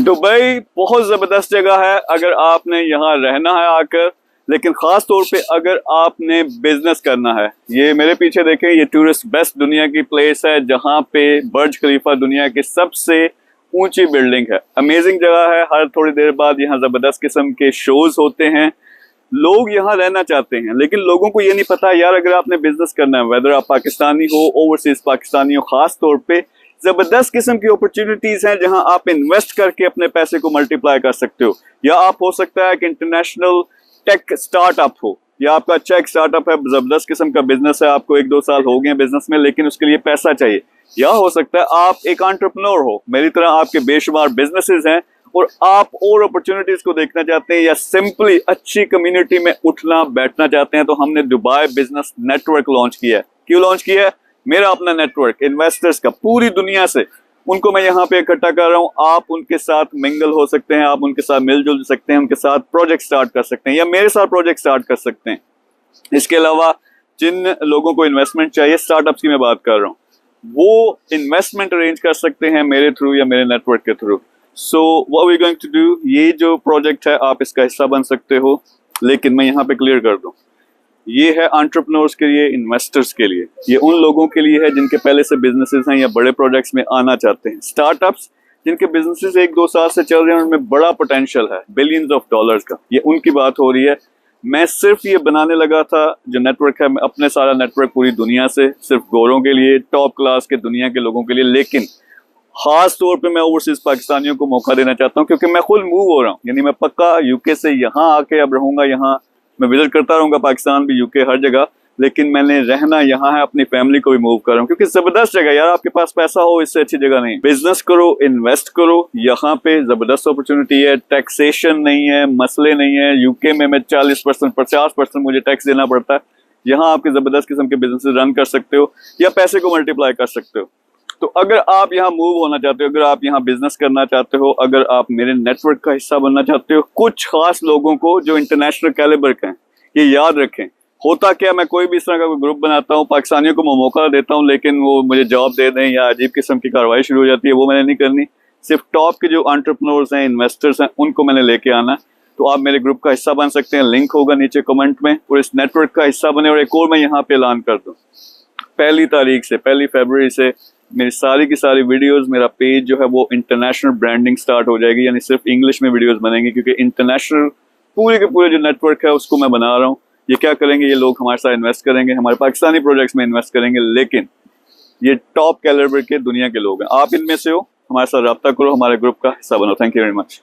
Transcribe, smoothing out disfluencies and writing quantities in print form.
Dubai बहुत ज़बरदस्त जगह है अगर आपने यहाँ रहना है आकर, लेकिन ख़ास तौर पे अगर आपने बिजनेस करना है। ये मेरे पीछे देखें, ये टूरिस्ट बेस्ट दुनिया की प्लेस है जहाँ पे बर्ज खलीफा दुनिया की सबसे ऊंची बिल्डिंग है। अमेजिंग जगह है। हर थोड़ी देर बाद यहाँ ज़बरदस्त किस्म के शोज होते हैं। लोग यहाँ रहना चाहते हैं, लेकिन लोगों को ये नहीं पता यार, अगर आपने बिजनेस करना है, वेदर आप पाकिस्तानी हो, ओवरसीज पाकिस्तानी हो, खास तौर पे जबरदस्त किस्म की अपॉर्चुनिटीज हैं जहां आप इन्वेस्ट करके अपने पैसे को मल्टीप्लाई कर सकते हो। या आप हो सकता है कि इंटरनेशनल टेक स्टार्टअप हो, या आपका अच्छा एक स्टार्टअप है, जबरदस्त किस्म का बिजनेस है, आपको 1-2 साल हो गए बिजनेस में, लेकिन उसके लिए पैसा चाहिए। या हो सकता है आप एक एंटरप्रेन्योर हो, मेरी तरह आपके बेशुमार बिजनेसेस हैं और आप और अपॉर्चुनिटीज को देखना चाहते हैं, या सिंपली अच्छी कम्युनिटी में उठना बैठना चाहते हैं। तो हमने दुबई बिजनेस नेटवर्क लॉन्च किया है। क्यों लॉन्च किया है? मेरा अपना नेटवर्क इन्वेस्टर्स का पूरी दुनिया से, उनको मैं यहाँ पे इकट्ठा कर रहा हूँ। आप उनके साथ मिंगल हो सकते हैं, आप उनके साथ मिलजुल सकते हैं, उनके साथ प्रोजेक्ट स्टार्ट कर सकते हैं, या मेरे साथ प्रोजेक्ट स्टार्ट कर सकते हैं। इसके अलावा जिन लोगों को इन्वेस्टमेंट चाहिए, स्टार्टअप्स की मैं बात कर रहा हूँ, वो इन्वेस्टमेंट अरेंज कर सकते हैं मेरे थ्रू या मेरे नेटवर्क के through. So what we going to do, ये जो प्रोजेक्ट है आप इसका हिस्सा बन सकते हो। लेकिन मैं यहाँ पे क्लियर कर दूं, ये है एंटरप्रेन्योर्स के लिए, इन्वेस्टर्स के लिए। ये उन लोगों के लिए है जिनके पहले से बिजनेसेस हैं या बड़े प्रोजेक्ट्स में आना चाहते हैं। स्टार्टअप्स जिनके बिजनेसेस 1-2 साल से चल रहे हैं, उनमें बड़ा पोटेंशियल है, बिलियंस ऑफ डॉलर्स का, ये उनकी बात हो रही है। मैं सिर्फ ये बनाने लगा था जो नेटवर्क है, अपने सारा नेटवर्क पूरी दुनिया से, सिर्फ गोरों के लिए, टॉप क्लास के दुनिया के लोगों के लिए। लेकिन खास तौर पे मैं ओवरसीज पाकिस्तानियों को मौका देना चाहता हूँ, क्योंकि मैं खुद मूव हो रहा हूँ। यानी मैं पक्का यूके से यहाँ आके अब रहूंगा, यहाँ मैं विजिट करता रहूंगा, पाकिस्तान भी, यूके, हर जगह। लेकिन मैंने रहना यहाँ है, अपनी फैमिली को भी मूव कर रहा हूँ, क्योंकि जबरदस्त जगह यार, आपके पास पैसा हो इससे अच्छी जगह नहीं। बिजनेस करो, इन्वेस्ट करो, यहाँ पे जबरदस्त अपॉर्चुनिटी है। टैक्सेशन नहीं है, मसले नहीं है। यूके में मैं 40% 50% मुझे टैक्स देना पड़ता है। यहाँ आपके जबरदस्त किस्म के बिजनेस रन कर सकते हो या पैसे को मल्टीप्लाई कर सकते हो। तो अगर आप यहाँ मूव होना चाहते हो, अगर आप यहाँ बिजनेस करना चाहते हो, अगर आप मेरे नेटवर्क का हिस्सा बनना चाहते हो, कुछ खास लोगों को जो इंटरनेशनल कैलिबर के हैं, ये याद रखें। होता क्या, मैं कोई भी इस तरह का ग्रुप बनाता हूँ, पाकिस्तानियों को मैं मौका देता हूँ, लेकिन वो मुझे जॉब दे दें या अजीब किस्म की कार्रवाई शुरू हो जाती है, वो मैंने नहीं करनी। सिर्फ टॉप के जो एंटरप्रेन्योर्स हैं, इन्वेस्टर्स हैं, उनको मैंने लेके आना। तो आप मेरे ग्रुप का हिस्सा बन सकते हैं, लिंक होगा नीचे कमेंट में, और इस नेटवर्क का हिस्सा बने। और एक और मैं यहाँ पे ऐलान कर दूँ, 1 तारीख से, 1 फरवरी से मेरी सारी की सारी वीडियोस, मेरा पेज जो है वो इंटरनेशनल ब्रांडिंग स्टार्ट हो जाएगी। यानी सिर्फ इंग्लिश में वीडियोस बनेंगी, क्योंकि इंटरनेशनल पूरे के पूरे जो नेटवर्क है उसको मैं बना रहा हूँ। ये क्या करेंगे, ये लोग हमारे साथ इन्वेस्ट करेंगे, हमारे पाकिस्तानी प्रोजेक्ट्स में इन्वेस्ट करेंगे, लेकिन ये टॉप कैलिबर के दुनिया के लोग हैं। आप इनमें से हो, हमारे साथ रब्ता करो, हमारे ग्रुप का हिस्सा बनो। Thank you very much.